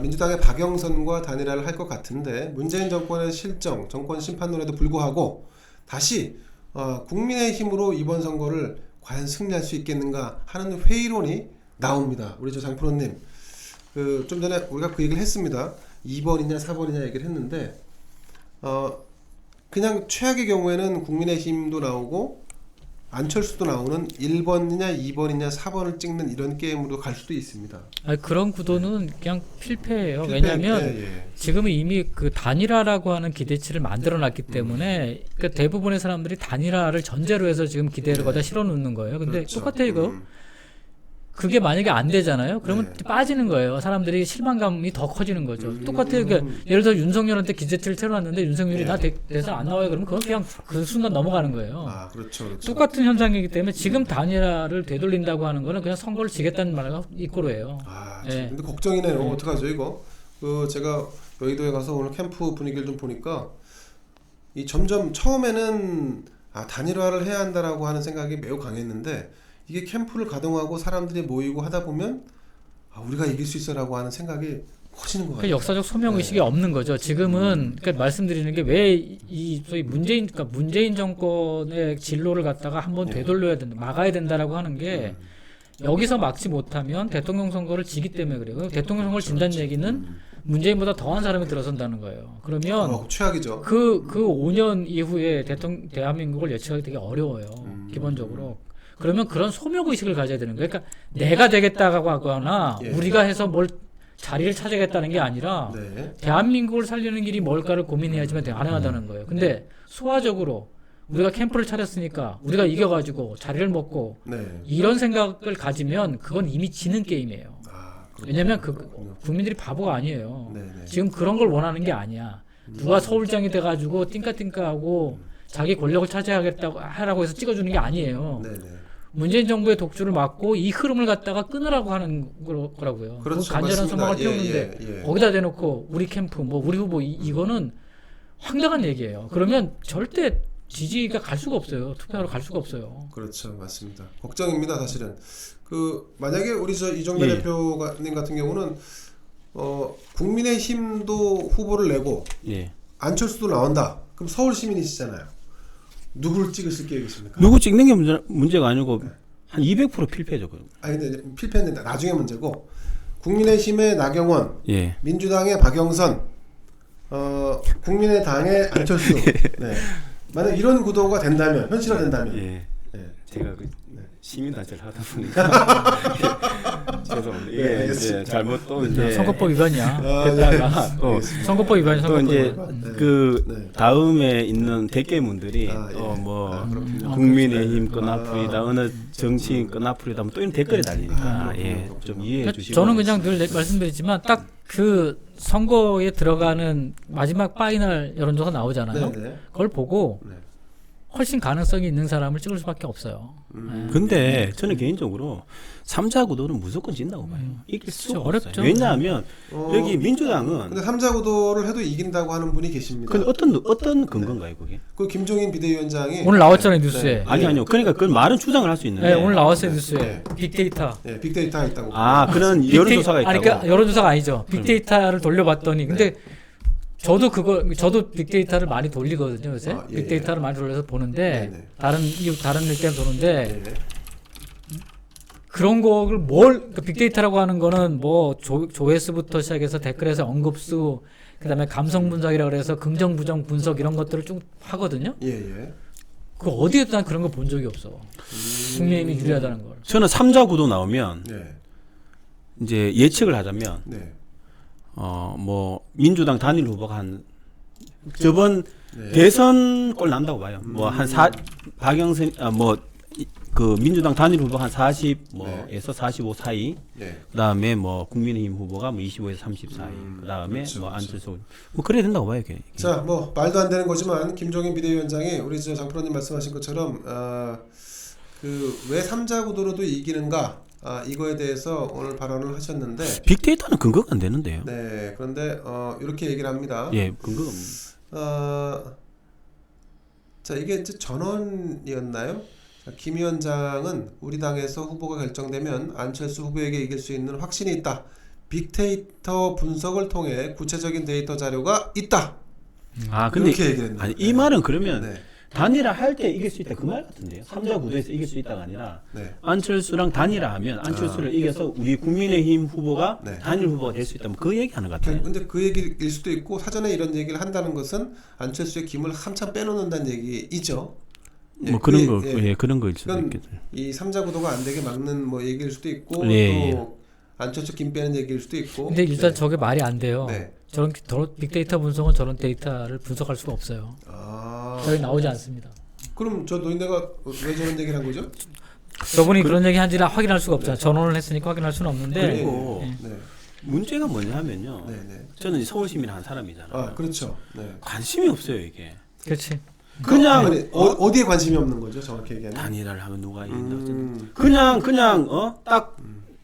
민주당의 박영선과 단일화를 할 것 같은데 문재인 정권의 실정, 정권 심판론에도 불구하고 다시 국민의힘으로 이번 선거를 과연 승리할 수 있겠는가 하는 회의론이 나옵니다. 우리 장프로님, 좀 전에 우리가 그 얘기를 했습니다. 2번이냐 4번이냐 얘기를 했는데 그냥 최악의 경우에는 국민의힘도 나오고 안철수도 나오는 1번이냐 2번이냐 4번을 찍는 이런 게임으로 갈 수도 있습니다. 그런 구도는 그냥 필패예요. 왜냐하면 지금은 이미 그 단일화라고 하는 기대치를 만들어놨기 때문에 그 대부분의 사람들이 단일화를 전제로 해서 지금 기대를 거기다 실어놓는 거예요. 근데 그렇죠. 똑같아요 이거. 그게 만약에 안 되잖아요. 그러면 빠지는 거예요. 사람들이 실망감이 더 커지는 거죠. 똑같아요. 그러니까 예를 들어 윤석열한테 기대치를 채워놨는데 윤석열이 나 대선 안 나와요. 그러면 그건 그냥 그 순간 넘어가는 거예요. 그렇죠. 똑같은 현상이기 때문에 지금 단일화를 되돌린다고 하는 거는 그냥 선거를 지겠다는 말과 이꼬로예요. 근데 걱정이네요. 어떡하죠 이거? 제가 여의도에 가서 오늘 캠프 분위기를 좀 보니까 이 점점 처음에는 단일화를 해야 한다라고 하는 생각이 매우 강했는데 이게 캠프를 가동하고 사람들이 모이고 하다 보면 우리가 이길 수 있어라고 하는 생각이 커지는 것 같아요. 역사적 소명 의식이 없는 거죠. 지금은 그러니까 말씀드리는 게 왜 이 소위 문재인 정권의 진로를 갖다가 한번 되돌려야 된다, 막아야 된다라고 하는 게 여기서 막지 못하면 대통령 선거를 지기 때문에 그래요. 대통령 선거를 진다는 얘기는 문재인보다 더한 사람이 들어선다는 거예요. 그러면 최악이죠. 그 5년 이후에 대한민국을 예측하기 되게 어려워요. 기본적으로. 그러면 그런 소명 의식을 가져야 되는 거예요. 그러니까 내가 되겠다고 하거나 우리가 해서 뭘 자리를 찾아야겠다는 게 아니라 대한민국을 살리는 길이 뭘까를 고민해야지만 가능하다는 거예요. 근데 소화적으로 우리가 캠프를 차렸으니까 우리가 이겨가지고 자리를 먹고 이런 생각을 가지면 그건 이미 지는 게임이에요. 왜냐면 국민들이 바보가 아니에요. 지금 그런 걸 원하는 게 아니야. 누가 서울장이 돼가지고 띵까띵까하고 자기 권력을 차지하겠다고 하라고 해서 찍어주는 게 아니에요. 문재인 정부의 독주를 막고 이 흐름을 갖다가 끊으라고 하는 거라고요. 그렇죠, 간절한 소망을 피우는데 거기다 대놓고 우리 캠프, 우리 후보 이거는 황당한 얘기예요. 그러면 절대 지지가 갈 수가 없어요. 투표하러 갈 수가 없어요. 그렇죠, 맞습니다. 걱정입니다, 사실은. 만약에 우리 이정배 대표님 같은 경우는 국민의힘도 후보를 내고 안철수도 나온다. 그럼 서울 시민이시잖아요. 누구를 찍으실 계획이십니까? 누구 찍는 게 문제가 아니고 한 200% 필패죠. 근데 필패는 나중에 문제고 국민의힘의 나경원, 민주당의 박영선, 국민의당의 안철수. 만약 이런 구도가 된다면, 현실화된다면. 제가 시민단체를 하다 보니까 죄송합니다. 이게 이제 잘못 또 이제 선거법 위반이야. 했다가 선거법 위반. 또 이제 다음에 있는 대깨문들이 국민의힘 끈앞풀이다, 어느 정치인 끈앞풀이다, 또 이런 댓글이 달리니까 좀 이해해 주시고. 저는 그냥 늘 말씀드리지만 딱 그 선거에 들어가는 마지막 파이널 여론조사 나오잖아요. 그걸 보고 훨씬 가능성이 있는 사람을 찍을 수밖에 없어요. 근데 저는 개인적으로 3자 구도는 무조건 진다고 봐요. 이길 수가 어렵죠. 없어요. 왜냐하면 여기 민주당은 근데 3자 구도를 해도 이긴다고 하는 분이 계십니다. 근데 어떤 근거인가요, 그게? 김종인 비대위원장이 오늘 나왔잖아요, 뉴스에. 아니요. 그러니까 그건 말은 추정을 할 수 있는데. 오늘 나왔어요, 뉴스에. 빅데이터. 빅데이터가 있다고. 그런 여론조사가 있다고. 그러니까 여론조사가 아니죠. 빅데이터를 돌려봤더니 근데 저도 빅데이터를 많이 돌리거든요, 요새. 빅데이터를 많이 돌려서 보는데 다른 일 때문에 보는데 그런 거를 그러니까 빅데이터라고 하는 거는 조회수부터 시작해서 댓글에서 언급수, 그다음에 감성 분석이라고 해서 긍정 부정 분석 이런 것들을 쭉 하거든요. 그 어디에도 난 그런 거 본 적이 없어. 국민의힘이 유리하다는 걸. 저는 3자 구도 나오면 네. 이제 예측을 하자면 네. 뭐 민주당 단일 후보가 한 저번 네. 대선 꼴 난다고 봐요. 뭐 한 박영선 그 민주당 단일 후보 한 40에서 45 사이. 네. 그다음에 뭐 국민의힘 후보가 뭐 25에서 30 사이. 그다음에 그렇죠, 뭐 그렇죠. 안철수 뭐 그래야 된다고 봐요, 이게. 자, 뭐 말도 안 되는 거지만 김종인 비대위원장이 우리 저 장프로님 말씀하신 것처럼 그 왜 3자 구도로도 이기는가 이거에 대해서 오늘 발언을 하셨는데 빅데이터는 근거가 안 되는데요. 네, 그런데 이렇게 얘기를 합니다. 예, 근거가 없는. 자, 이게 이제 전원이었나요? 자, 김 위원장은 우리 당에서 후보가 결정되면 안철수 후보에게 이길 수 있는 확신이 있다. 빅데이터 분석을 통해 구체적인 데이터 자료가 있다. 아, 근데 이렇게 얘기를 했네요. 아니, 이 말은 그러면 네. 단일화 할 때 이길 수 있다 그 말 같은데요. 3자 구도에서 이길 수 있다가 아니라 네. 안철수랑 단일화 하면 안철수를 이겨서 우리 국민의힘 후보가 네. 단일 후보가 될 수 있다. 뭐 그 얘기하는 것 같아요. 근데 그 얘기일 수도 있고 사전에 이런 얘기를 한다는 것은 안철수의 김을 한참 빼놓는다는 얘기이죠. 뭐 그런 거, 예. 그런 거일 수도 그건 있겠죠. 이 3자 구도가 안 되게 막는 뭐 얘기일 수도 있고 예, 또 안철수 김 빼는 얘기일 수도 있고. 근데 일단 네. 저게 말이 안 돼요. 네. 저런 빅데이터 분석은 저런 데이터를 분석할 수가 없어요. 저기 나오지 않습니다. 그럼 저 노인네가 왜 저런 얘기를 한 거죠? 저분이 그런 얘기 한지라 확인할 수가 없잖아요. 전원을 했으니까 확인할 수는 없는데. 그리고 네. 문제가 뭐냐면요. 네, 네. 저는 이제 서울 시민 한 사람이잖아요. 그렇죠. 네. 관심이 없어요 이게. 그렇지. 그냥 아니, 어디에 관심이 없는 거죠? 정확히 얘기하면. 단일화를 하면 누가 이긴다. 그냥 딱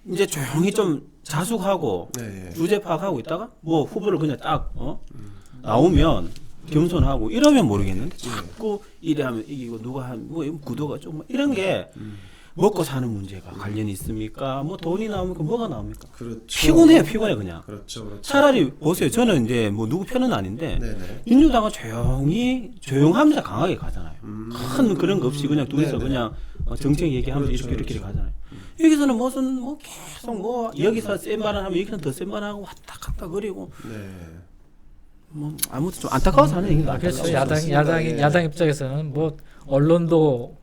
이제 조용히 좀 자숙하고 네, 예. 주제 파악하고 있다가 뭐 후보를 그냥 딱 나오면 겸손하고 이러면 모르겠는데 자꾸 이래 하면 이기고 누가 한뭐 구도가 좀 이런 게 먹고 사는 문제가 관련이 있습니까? 뭐 돈이 나오니까 뭐가 나옵니까? 그렇죠. 피곤해 그냥. 그렇죠. 그렇죠. 차라리 보세요. 저는 이제 뭐 누구 편은 아닌데 네네. 민주당은 조용하면서 강하게 가잖아요. 큰 그런 거 없이 그냥 둘이서 네네. 그냥 정책 얘기하면서 그렇죠, 이렇게 그렇죠. 가잖아요. 여기서는 무슨 뭐 계속 뭐 여기서 센 말을 하면 여기서는 더 센 말을 하고 왔다 갔다 그리고 네. 뭐 아무튼 좀 안타까워서 하는 얘기가 그렇죠. 맞습니다. 예. 야당 입장에서는 뭐 언론도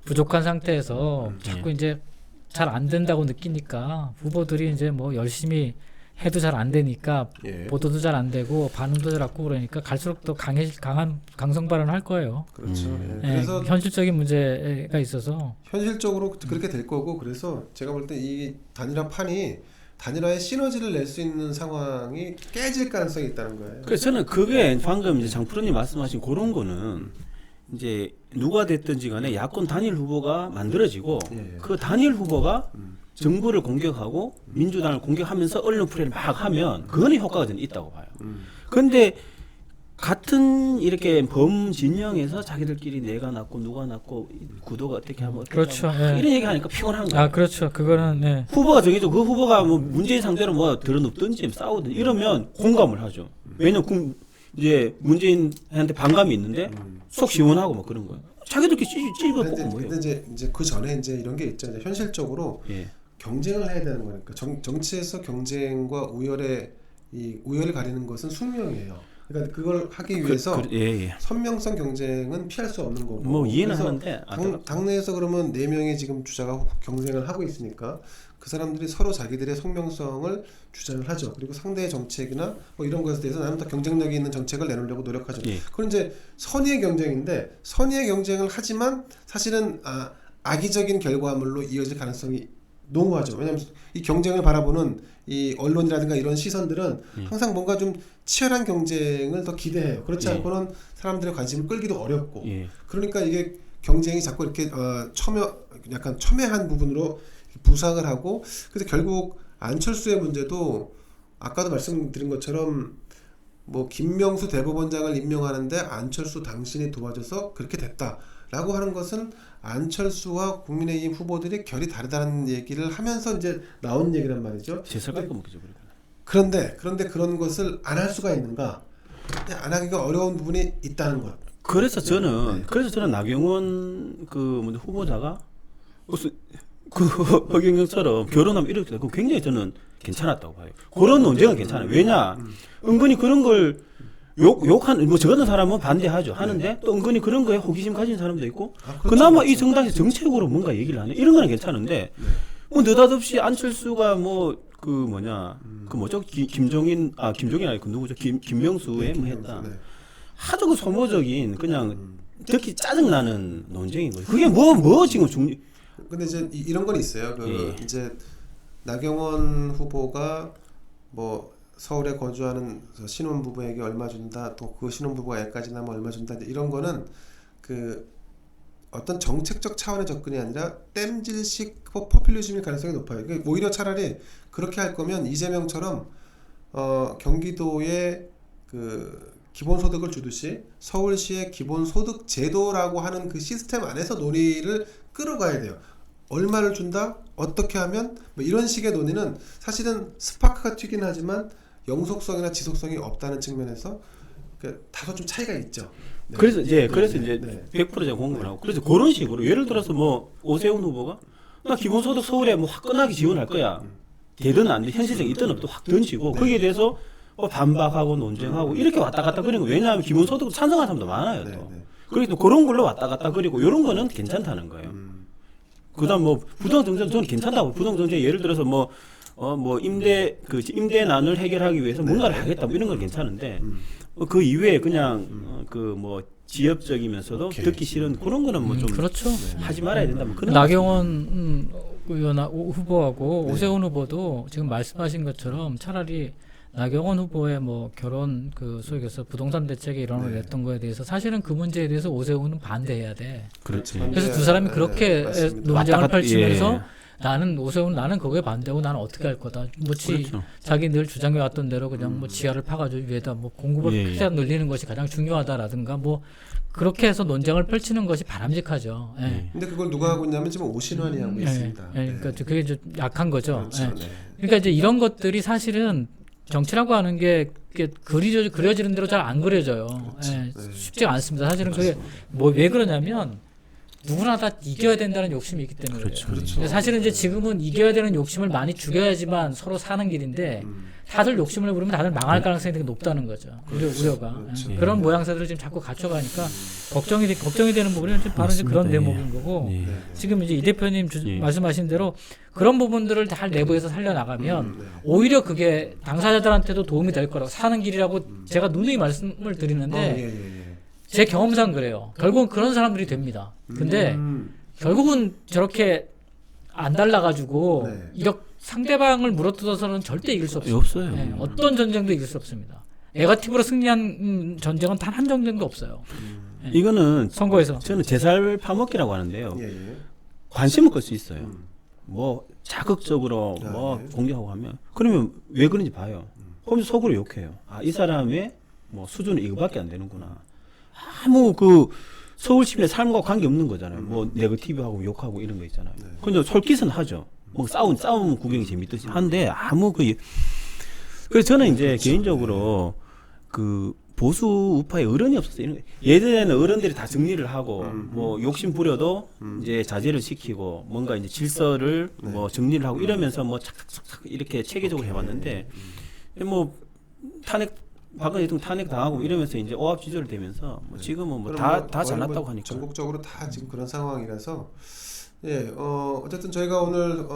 부족한 상태에서 자꾸 이제 잘 안 된다고 느끼니까 후보들이 이제 뭐 열심히 해도 잘 안 되니까 예. 보도도 잘 안 되고 반응도 잘 없고 그러니까 갈수록 더 강한 강성 발언을 할 거예요. 그렇죠. 예. 예, 그래서 현실적인 문제가 있어서 현실적으로 그렇게 될 거고 그래서 제가 볼 때 이 단일화의 시너지를 낼 수 있는 상황이 깨질 가능성이 있다는 거예요. 그래서 저는 그게 방금 이제 장프로님 말씀하신 그런 거는 이제 누가 됐든지 간에 야권 단일 후보가 만들어지고 예. 그 단일 후보가 정부를 공격하고 민주당을 공격하면서 언론 플레이를 막 하면 그거는 효과가 저는 있다고 봐요. 그런데 같은 이렇게 범진영에서 자기들끼리 내가 낫고 누가 낫고 구도가 어떻게 하면 어떻게 그렇죠. 하면 예. 이런 얘기하니까 피곤한 거예요. 아 그렇죠. 그거는 네. 후보가 정해져 그 후보가 뭐 문재인 상대로 뭐 들어눕든지 싸우든 이러면 공감을 하죠. 왜냐면 이제 문재인한테 반감이 있는데 속 시원하고 뭐 그런 거예요. 자기들끼리 찔거 뽑고 뭐예요. 근데 이제 그 전에 이제 이런 게 있죠. 이제 현실적으로 예. 경쟁을 해야 되는 거니까 정치에서 경쟁과 우열을 가리는 것은 숙명이에요. 그러니까 그걸 하기 위해서 예. 선명성 경쟁은 피할 수 없는 거고. 뭐 이해는 그래서 하는데 당내에서 그러면 4명이 지금 주자가 경쟁을 하고 있으니까 그 사람들이 서로 자기들의 성명성을 주장을 하죠. 그리고 상대의 정책이나 뭐 이런 것에 대해서 나는 더 경쟁력이 있는 정책을 내놓으려고 노력하죠. 예. 그건 이제 선의의 경쟁인데 선의의 경쟁을 하지만 사실은 악의적인 결과물로 이어질 가능성이 농후하죠. 왜냐하면 이 경쟁을 바라보는 이 언론이라든가 이런 시선들은 항상 뭔가 좀 치열한 경쟁을 더 기대해요. 그렇지 예. 않고는 사람들의 관심을 끌기도 어렵고. 예. 그러니까 이게 경쟁이 자꾸 이렇게 약간 첨예한 부분으로 부상을 하고 그래서 결국 안철수의 문제도 아까도 말씀드린 것처럼 뭐 김명수 대법원장을 임명하는데 안철수 당신이 도와줘서 그렇게 됐다라고 하는 것은 안철수와 국민의힘 후보들이 결이 다르다는 얘기를 하면서 이제 나온 얘기란 말이죠. 제설 깔고 먹기죠. 그러니까. 그런데 그런 것을 안 할 수가 있는가? 안 하기가 어려운 부분이 있다는 것. 그래서 저는 나경원 그 후보자가 무슨 그 허경영처럼 결혼하면 이렇게 되고 굉장히 저는 괜찮았다고 봐요. 그런 논쟁은 괜찮아요. 왜냐? 은근히 그런 걸 욕한 뭐 저 같은 사람은 반대하죠. 하는데 또 은근히 그런 거에 호기심 가진 사람도 있고 그나마 이 정당에서 정책으로 뭔가 얘기를 하네. 이런 거는 괜찮은데 뭐 느닷없이 안철수가 뭐 그 뭐냐 그 뭐죠 김종인 아니 그 누구죠 김명수에 뭐 했다. 하도 그 소모적인 그냥 듣기 짜증 나는 논쟁인 거죠. 그게 뭐 지금 근데 이제 이런 건 있어요. 이제 나경원 후보가 뭐 서울에 거주하는 신혼부부에게 얼마 준다, 또 그 신혼부부가 애까지 나면 얼마 준다, 이런 거는 그 어떤 정책적 차원의 접근이 아니라 땜질식 포퓰리즘일 가능성이 높아요. 그러니까 오히려 차라리 그렇게 할 거면 이재명처럼 경기도에 그 기본소득을 주듯이 서울시의 기본소득 제도라고 하는 그 시스템 안에서 논의를 끌어가야 돼요. 얼마를 준다? 어떻게 하면? 뭐 이런 식의 논의는 사실은 스파크가 튀긴 하지만 영속성이나 지속성이 없다는 측면에서 다소 좀 차이가 있죠. 네. 그래서 이제 100% 제가 공감을 하고 그래서 그런 식으로 예를 들어서 뭐 오세훈 후보가 나 기본소득 서울에 뭐 화끈하게 지원할 거야. 되든 안 돼. 현실적인 있든 없든 확 던지고 거기에 대해서 반박하고 논쟁하고 이렇게 왔다 갔다 그리는 거 왜냐하면 기본소득 찬성하는 사람도 많아요. 또. 그래서 그런 걸로 왔다 갔다 그리고 이런 거는 괜찮다는 거예요. 그다음 뭐 부동정책 저는 괜찮다고 부동정책 예를 들어서 뭐 임대난을 해결하기 위해서 뭔가를 하겠다 뭐 이런 건 괜찮은데 그 이외에 그냥 그 뭐 지역적이면서도 듣기 싫은 그런 거는 뭐 좀 그렇죠. 하지 말아야 된다. 뭐 그런 나경원 의원 후보하고 오세훈 후보도 지금 말씀하신 것처럼 차라리 나경원 후보의 뭐 결혼 그 소위 해서 부동산 대책에 일원을 냈던 거에 대해서 사실은 그 문제에 대해서 오세훈은 반대해야 돼. 그렇지. 그래서 두 사람이 그렇게 논쟁을 왔다 펼치면서 나는 거기에 반대고 나는 어떻게 할 거다. 그렇죠. 자기 늘 주장해 왔던 대로 그냥 뭐 지하를 파가지고 위에다 뭐 공급을 최대한 늘리는 것이 가장 중요하다라든가 뭐 그렇게 해서 논쟁을 펼치는 것이 바람직하죠. 예. 근데 그걸 누가 하고 있냐면 지금 오신환이 하고 있습니다. 그러니까 그게 좀 약한 거죠. 그렇죠. 예. 그러니까 이제 이런 것들이 사실은 정치라고 하는 게 그려지는 대로 잘 안 그려져요. 그렇죠. 예. 쉽지가 않습니다. 사실은 그게 뭐 왜 그러냐면 누구나 다 이겨야 된다는 욕심이 있기 때문에 그렇죠. 그래요. 근데 사실은 이제 지금은 이겨야 되는 욕심을 많이 죽여야지만 서로 사는 길인데 다들 욕심을 부리면 다들 망할 가능성이 되게 높다는 거죠. 우려가. 그렇죠. 예. 그런 모양새들을 지금 자꾸 갖춰가니까 걱정이 되는 부분은 바로 이제 그런 대목인 거고 지금 이제 이 대표님 말씀하신 대로 그런 부분들을 다 내부에서 살려나가면 오히려 그게 당사자들한테도 도움이 될 거라고 사는 길이라고 제가 누누이 말씀을 드리는데 제 경험상 그래요. 결국은 그런 사람들이 됩니다. 근데 결국은 저렇게 안 달라가지고 상대방을 물어뜯어서는 절대 이길 수 없어요. 네, 어떤 전쟁도 이길 수 없습니다. 네거티브로 승리한 전쟁은 단 한 전쟁도 없어요. 네. 이거는 선거에서 저는 제살 파먹기라고 하는데요. 관심을 끌 수 있어요. 뭐 자극적으로 공격하고 하면 그러면 왜 그런지 봐요. 그럼 속으로 욕해요. 이 사람의 뭐 수준은 이거밖에 안 되는구나. 아무 그 서울 시민의 삶과 관계 없는 거잖아요. 뭐 네거티브하고 욕하고 이런 거 있잖아요. 근데 솔깃은 하죠. 뭐 싸움 구경이 재밌듯이 한데 아무 그래서 저는 이제 개인적으로 그 보수 우파의 어른이 없었어요. 이런 예전에는 어른들이 다 정리를 하고 뭐 욕심 부려도 이제 자제를 시키고 뭔가 이제 질서를 뭐 정리를 하고 이러면서 뭐 착착착 이렇게 체계적으로 해왔는데 뭐 박근혜 대통령 탄핵 당하고 이러면서 이제 오합지졸 되면서 뭐 지금은 뭐 다 잘났다고 하니까 전국적으로 다 지금 그런 상황이라서 어쨌든 저희가 오늘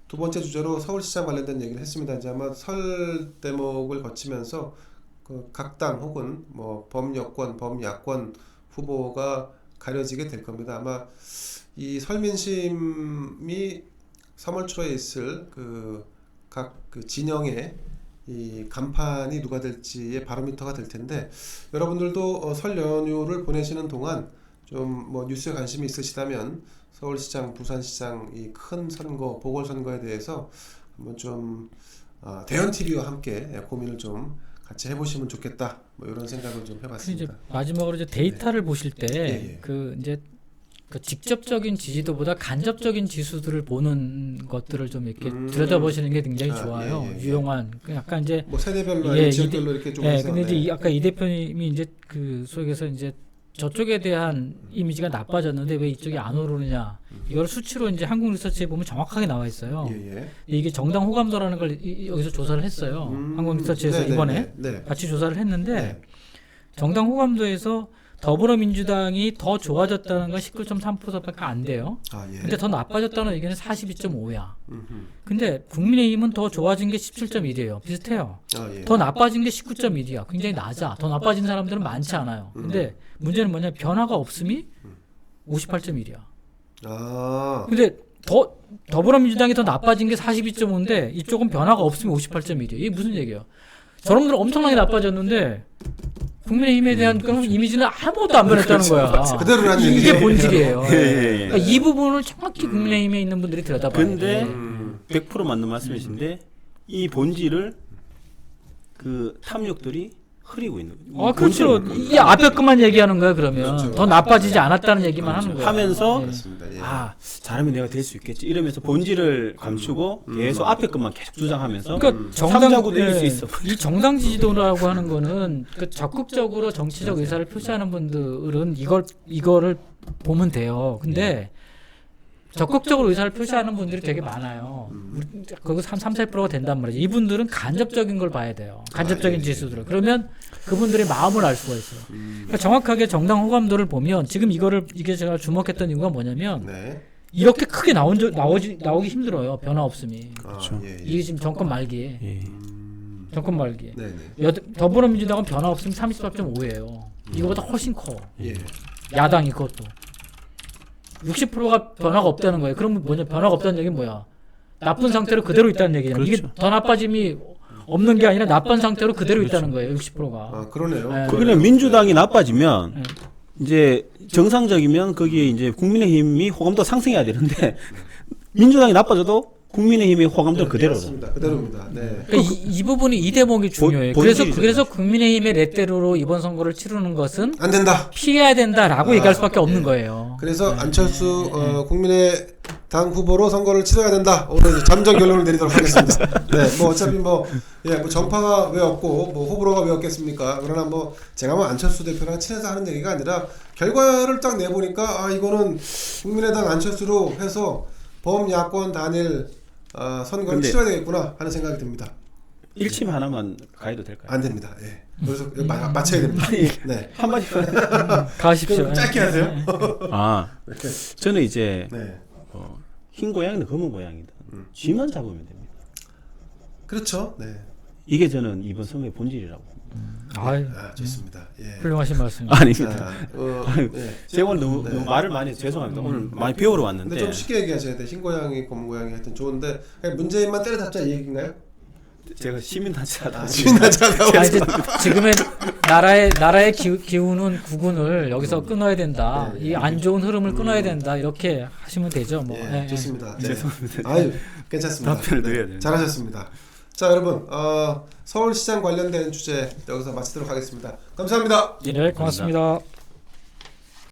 두 번째 주제로 서울시장 관련된 얘기를 했습니다. 이제 아마 설 대목을 거치면서 그 각 당 혹은 뭐 범여권, 범야권 후보가 가려지게 될 겁니다. 아마 이 설민심이 3월 초에 있을 각 진영의 이 간판이 누가 될지의 바로미터가 될 텐데 여러분들도 설 연휴를 보내시는 동안 좀 뭐 뉴스에 관심이 있으시다면 서울시장, 부산시장 이 큰 선거, 보궐선거에 대해서 한번 좀 대현 TV와 함께 고민을 좀 같이 해보시면 좋겠다. 뭐 이런 생각을 좀 해봤습니다. 이제 마지막으로 이제 데이터를 보실 때 이제 그 직접적인 지지도보다 간접적인 지수들을 보는 것들을 좀 이렇게 들여다보시는 게 굉장히 좋아요. 유용한 약간 이제 뭐 세대별로 지역별로 이렇게 좀 해서 근데 이제 아까 이 대표님이 이제 그 속에서 이제 저쪽에 대한 이미지가 나빠졌는데 왜 이쪽이 안 오르느냐. 이걸 수치로 이제 한국 리서치에 보면 정확하게 나와 있어요. 예. 이게 정당 호감도라는 걸 여기서 조사를 했어요. 한국 리서치에서 이번에 같이 조사를 했는데 네. 정당 호감도에서 더불어민주당이 더 좋아졌다는 건 19.3%밖에 안 돼요. 예. 근데 더 나빠졌다는 의견은 42.5야. 근데 국민의힘은 더 좋아진 게 17.1이에요. 비슷해요. 예. 더 나빠진 게 19.1이야. 굉장히 낮아. 더 나빠진 사람들은 많지 않아요. 근데 문제는 뭐냐? 변화가 없음이 58.1이야. 근데 더불어민주당이 더 나빠진 게 42.5인데 이쪽은 변화가 없으면 58.1이에요. 이게 무슨 얘기예요? 저놈들은 엄청나게 나빠졌는데 국민의힘에 대한 그런 이미지는 아무것도 안 변했다는 거야. 그대로라는 이게 얘기죠. 본질이에요. 예. 그러니까 이 부분을 정확히 국민의힘에 있는 분들이 들여다봐야 근데 돼. 100% 맞는 말씀이신데 이 본질을 그 탐욕들이 흐리고 있는 거예요. 그렇죠. 이 앞에 것만 얘기하는 거야 그러면. 그렇죠. 더 나빠지지 않았다는 얘기만 하는 거야. 하면서 그렇습니다. 예. 잘하면 내가 될 수 있겠지 이러면서 본질을 감추고 계속 앞에 것만 계속 주장하면서 그러니까 삼자구도 이길 수 있어. 이 정당 지지도라고 하는 거는 그 적극적으로 정치적 의사를 표시하는 분들은 이거를 보면 돼요. 근데 적극적으로 의사를 표시하는 분들이 되게 많아요. 거기 3-4%가 된단 말이죠. 이분들은 간접적인 걸 봐야 돼요. 간접적인 지수들을. 그러면 그분들의 마음을 알 수가 있어요. 그러니까 정확하게 정당 호감도를 보면 지금 이게 제가 주목했던 이유가 뭐냐면 네. 이렇게 크게 나오기 힘들어요. 변화 없음이. 그렇죠. 예. 이게 지금 정권 말기에. 예. 정권 말기에. 네네. 더불어민주당은 변화 없으면 34.5예요. 이거보다 훨씬 커. 예. 야당이 그것도. 60%가 변화가 없다는 거예요. 그러면 뭐냐? 변화가 없다는 얘기는 뭐야? 나쁜 상태로 그대로 있다는 얘기잖아요. 그렇죠. 이게 더 나빠짐이 없는 게 아니라 나쁜 상태로 그대로 있다는 거예요. 60%가. 그러네요. 네. 그러면 민주당이 나빠지면 네. 이제 정상적이면 거기에 이제 국민의힘이 호감도 상승해야 되는데 민주당이 나빠져도 국민의힘의 호감도는 그대로로. 맞습니다. 그대로입니다. 네. 그러니까 이 부분이 이 대목이 중요해요. 본질이죠. 그래서 국민의힘의 레대로로 이번 선거를 치르는 것은 안 된다. 피해야 된다라고 얘기할 수밖에 없는 거예요. 그래서 안철수 국민의당 후보로 선거를 치러야 된다. 오늘 이제 잠정 결론을 내리도록 하겠습니다. 네, 뭐 어차피 뭐 정파가 왜 없고 뭐 호불호가 왜 없겠습니까? 그러나 뭐 제가 뭐 안철수 대표랑 친해서 하는 얘기가 아니라 결과를 딱 내보니까 이거는 국민의당 안철수로 해서 범야권 단일 선거를 근데 치러야 되겠구나 하는 생각이 듭니다. 1침 하나만 가해도 될까요? 안 됩니다. 예. 그래서 맞춰야 됩니다. 네. 한마디. 가십시오. 짧게 하세요. 저는 이제 네. 흰 고양이는 검은 고양이든 쥐만 잡으면 됩니다. 그렇죠. 네. 이게 저는 이번 선거의 본질이라고. 아유, 좋습니다. 예. 훌륭하신 말씀입니다. 아닙니다. 네. 제가 오늘 너무 말을 많이 해서 죄송합니다. 오늘 많이 배우러 왔는데. 근데 좀 쉽게 얘기하셔야 돼. 흰 고양이, 검은 고양이 하여튼 좋은데 그냥 문재인만 때려잡자 이 얘기인가요? 제가 시민단체하다. 시민단체하다고. 이제 지금의 나라의 기우는 구군을 여기서 끊어야 된다. 이 안 좋은 흐름을 끊어야 된다. 이렇게 하시면 되죠. 뭐. 예, 좋습니다. 네. 죄송합니다. 아유, 괜찮습니다. 답변을 드려야 돼요. 잘하셨습니다. 자, 여러분, 서울시장 관련된 주제 여기서 마치도록 하겠습니다. 감사합니다. 네, 고맙습니다.